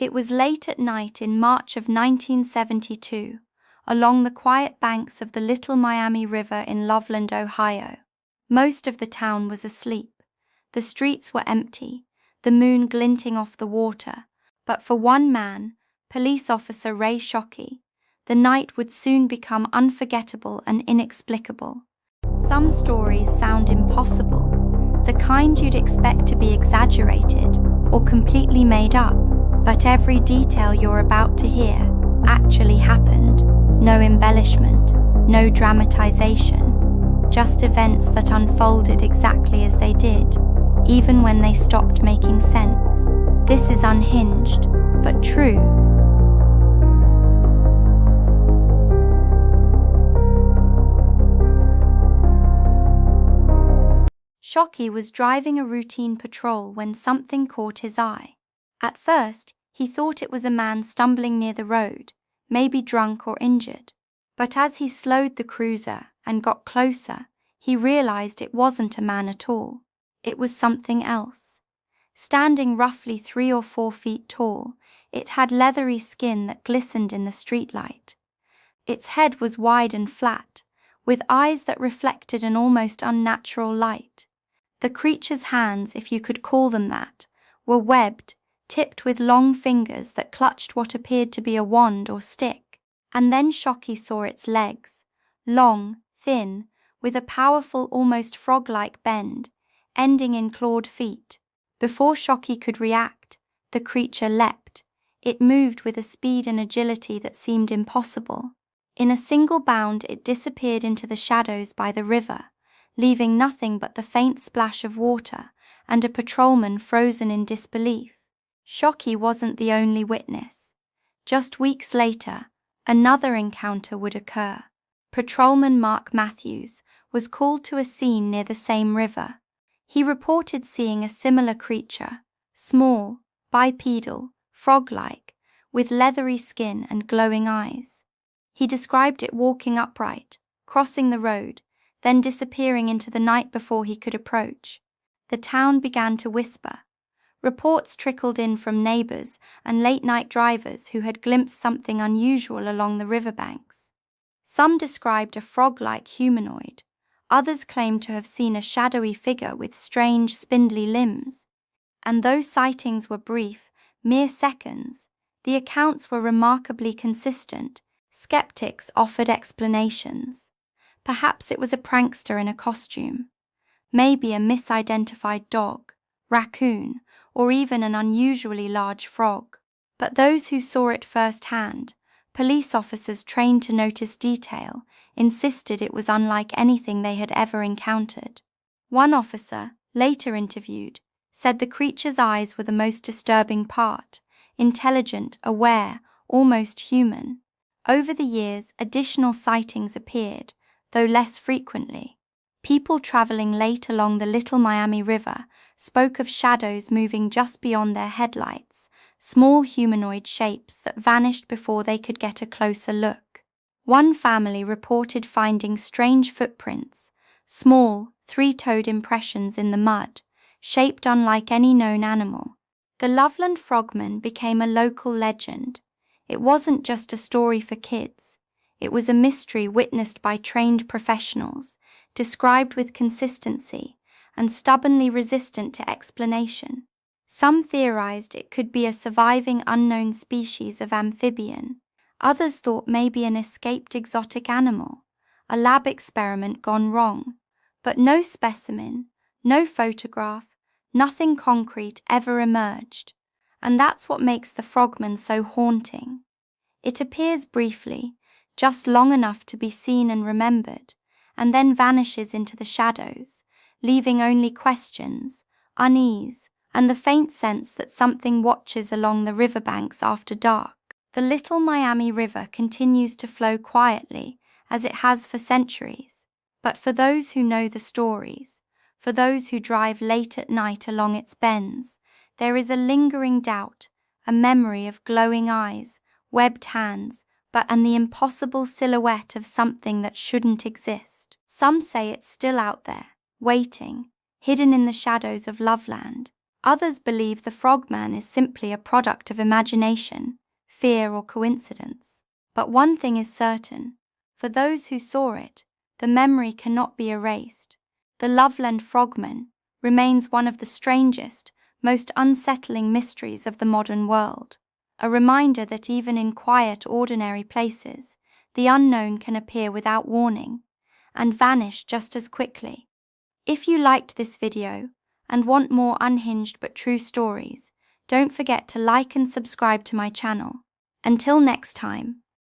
It was late at night in March of 1972, along the quiet banks of the Little Miami River in Loveland, Ohio. Most of the town was asleep. The streets were empty, the moon glinting off the water, but for one man, police officer Ray Shockey, the night would soon become unforgettable and inexplicable. Some stories sound impossible, the kind you'd expect to be exaggerated or completely made up, but every detail you're about to hear actually happened. No embellishment, no dramatization, just events that unfolded exactly as they did, even when they stopped making sense. This is unhinged, but true. Shockey was driving a routine patrol when something caught his eye. At first, he thought it was a man stumbling near the road, maybe drunk or injured. But as he slowed the cruiser and got closer, he realized it wasn't a man at all. It was something else. Standing roughly 3 or 4 feet tall, it had leathery skin that glistened in the streetlight. Its head was wide and flat, with eyes that reflected an almost unnatural light. The creature's hands, if you could call them that, were webbed, tipped with long fingers that clutched what appeared to be a wand or stick. And then Shockey saw its legs, long, thin, with a powerful, almost frog-like bend, ending in clawed feet. Before Shockey could react, the creature leapt. It moved with a speed and agility that seemed impossible. In a single bound, it disappeared into the shadows by the river, leaving nothing but the faint splash of water and a patrolman frozen in disbelief. Shockey wasn't the only witness. Just weeks later, another encounter would occur. Patrolman Mark Matthews was called to a scene near the same river. He reported seeing a similar creature, small, bipedal, frog-like, with leathery skin and glowing eyes. He described it walking upright, crossing the road, then disappearing into the night before he could approach. The town began to whisper. Reports trickled in from neighbors and late-night drivers who had glimpsed something unusual along the riverbanks. Some described a frog-like humanoid. Others claimed to have seen a shadowy figure with strange, spindly limbs. And though sightings were brief, mere seconds, the accounts were remarkably consistent. Skeptics offered explanations. Perhaps it was a prankster in a costume. Maybe a misidentified dog, raccoon, or even an unusually large frog. But those who saw it firsthand, police officers trained to notice detail, insisted it was unlike anything they had ever encountered. One officer, later interviewed, said the creature's eyes were the most disturbing part, intelligent, aware, almost human. Over the years, additional sightings appeared, though less frequently. People traveling late along the Little Miami River spoke of shadows moving just beyond their headlights, small humanoid shapes that vanished before they could get a closer look. One family reported finding strange footprints, small, 3-toed impressions in the mud, shaped unlike any known animal. The Loveland Frogman became a local legend. It wasn't just a story for kids. It was a mystery witnessed by trained professionals, described with consistency, and stubbornly resistant to explanation. Some theorized it could be a surviving unknown species of amphibian. Others thought maybe an escaped exotic animal, a lab experiment gone wrong. But no specimen, no photograph, nothing concrete ever emerged. And that's what makes the frogman so haunting. It appears briefly, just long enough to be seen and remembered, and then vanishes into the shadows, leaving only questions, unease, and the faint sense that something watches along the riverbanks after dark. The Little Miami River continues to flow quietly, as it has for centuries. But for those who know the stories, for those who drive late at night along its bends, there is a lingering doubt, a memory of glowing eyes, webbed hands, and the impossible silhouette of something that shouldn't exist. Some say it's still out there, waiting, hidden in the shadows of Loveland. Others believe the frogman is simply a product of imagination, fear, or coincidence. But one thing is certain: for those who saw it, the memory cannot be erased. The Loveland frogman remains one of the strangest, most unsettling mysteries of the modern world, a reminder that even in quiet, ordinary places, the unknown can appear without warning and vanish just as quickly. If you liked this video and want more unhinged but true stories, don't forget to like and subscribe to my channel. Until next time.